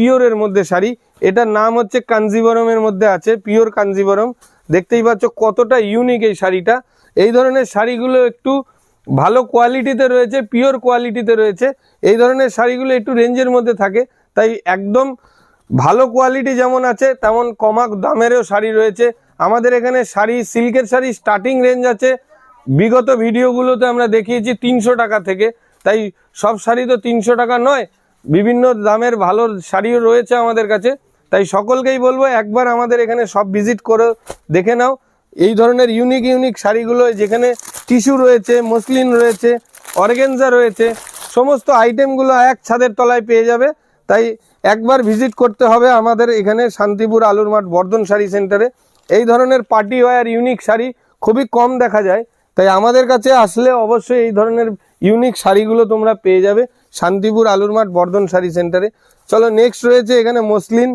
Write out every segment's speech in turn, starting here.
পিওরের মধ্যে শাড়ি, এটার নাম হচ্ছে কাঞ্জিবরমের মধ্যে আছে, পিওর কাঞ্জিবরম। দেখতেই পাচ্ছ কতটা ইউনিক এই শাড়িটা। এই ধরনের শাড়িগুলো একটু ভালো কোয়ালিটিতে রয়েছে, পিওর কোয়ালিটিতে রয়েছে। এই ধরনের শাড়িগুলো একটু রেঞ্জের মধ্যে থাকে, তাই একদম ভালো কোয়ালিটি যেমন আছে তেমন কমা দামেরও শাড়ি রয়েছে আমাদের এখানে। শাড়ি, সিল্কের শাড়ি স্টার্টিং রেঞ্জ আছে, বিগত ভিডিওগুলোতে আমরা দেখিয়েছি 300 টাকা থেকে। তাই সব শাড়ি তো 300 টাকা নয়, বিভিন্ন দামের ভালো শাড়িও রয়েছে আমাদের কাছে। তাই সকলকেই বলবো একবার আমাদের এখানে সব ভিজিট করে দেখে নাও এই ধরনের ইউনিক ইউনিক শাড়িগুলো, যেখানে টিস্যু রয়েছে, মসলিন রয়েছে, অর্গানজা রয়েছে, সমস্ত আইটেমগুলো এক ছাদের তলায় পেয়ে যাবে। তাই একবার ভিজিট করতে হবে আমাদের এখানে শান্তিপুর আলুর মাঠ বর্ধন শাড়ি সেন্টারে। এই ধরনের পার্টি ওয়্যার ইউনিক শাড়ি খুবই কম দেখা যায়, তাই আমাদের কাছে আসলে অবশ্যই এই ধরনের ইউনিক শাড়িগুলো তোমরা পেয়ে যাবে শান্তিপুর আলুর মাঠ বর্ধন শাড়ি সেন্টারে। চলো নেক্সট রয়েছে এখানে মসলিন।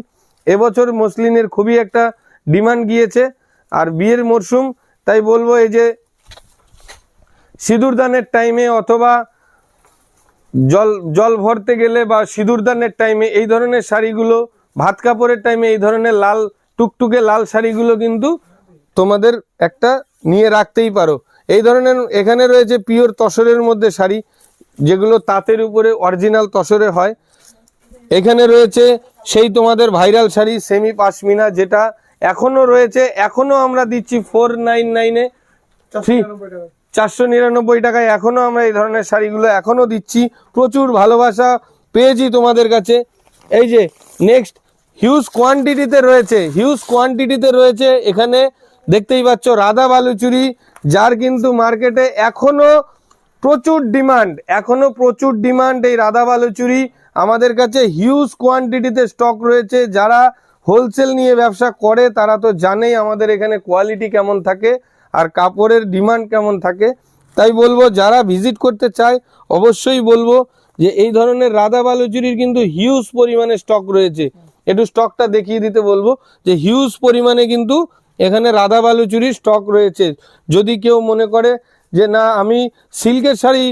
এবছর মসলিনের খুবই একটা ডিমান্ড গিয়েছে, আর বিয়ের মরশুম, তাই বলবো এই যে সিঁদুরদানের টাইমে অথবা জল ভরতে গেলে বা সিঁদুরদানের টাইমে এই ধরনের শাড়িগুলো, ভাত কাপড়ের টাইমে এই ধরনের লাল টুকটুকে লাল শাড়িগুলো কিন্তু তোমাদের একটা নিয়ে রাখতেই পারো। এই ধরনের এখানে রয়েছে পিওর তসরের মধ্যে শাড়ি, যেগুলো তাঁতের উপরে অরিজিনাল তসরে হয়। এখানে রয়েছে সেই তোমাদের ভাইরাল শাড়ি সেমি পাশমিনা, যেটা এখনো রয়েছে, এখনো আমরা দিচ্ছি 499-এ, 499 টাকায় এখনো আমরা এই ধরনের শাড়িগুলো এখনো দিচ্ছি। প্রচুর ভালোবাসা পেয়েছি তোমাদের কাছে। এই যে নেক্সট হিউজ কোয়ান্টিটিতে রয়েছে এখানে দেখতেই পাচ্ছ রাধা বালুচুরি, যার কিন্তু মার্কেটে এখনো প্রচুর ডিমান্ড। এই রাধা বালুচুরি আমাদের কাছে হিউজ কোয়ান্টিটিতে স্টক রয়েছে। যারা হোলসেল নিয়ে ব্যবসা করে তারা তো জানেই আমাদের এখানে কোয়ালিটি কেমন থাকে আর কাপড়ের ডিমান্ড কেমন থাকে। তাই বলবো যারা ভিজিট করতে চায় অবশ্যই বলবো যে এই ধরনের রাধা বালুচুরির কিন্তু হিউজ পরিমাণে স্টক রয়েছে। একটু স্টকটা দেখিয়ে দিতে বলবো যে হিউজ পরিমাণে কিন্তু এখানে রাধা বালুচুরির স্টক রয়েছে। যদি কেউ মনে করে যে না আমি সিল্কের শাড়ি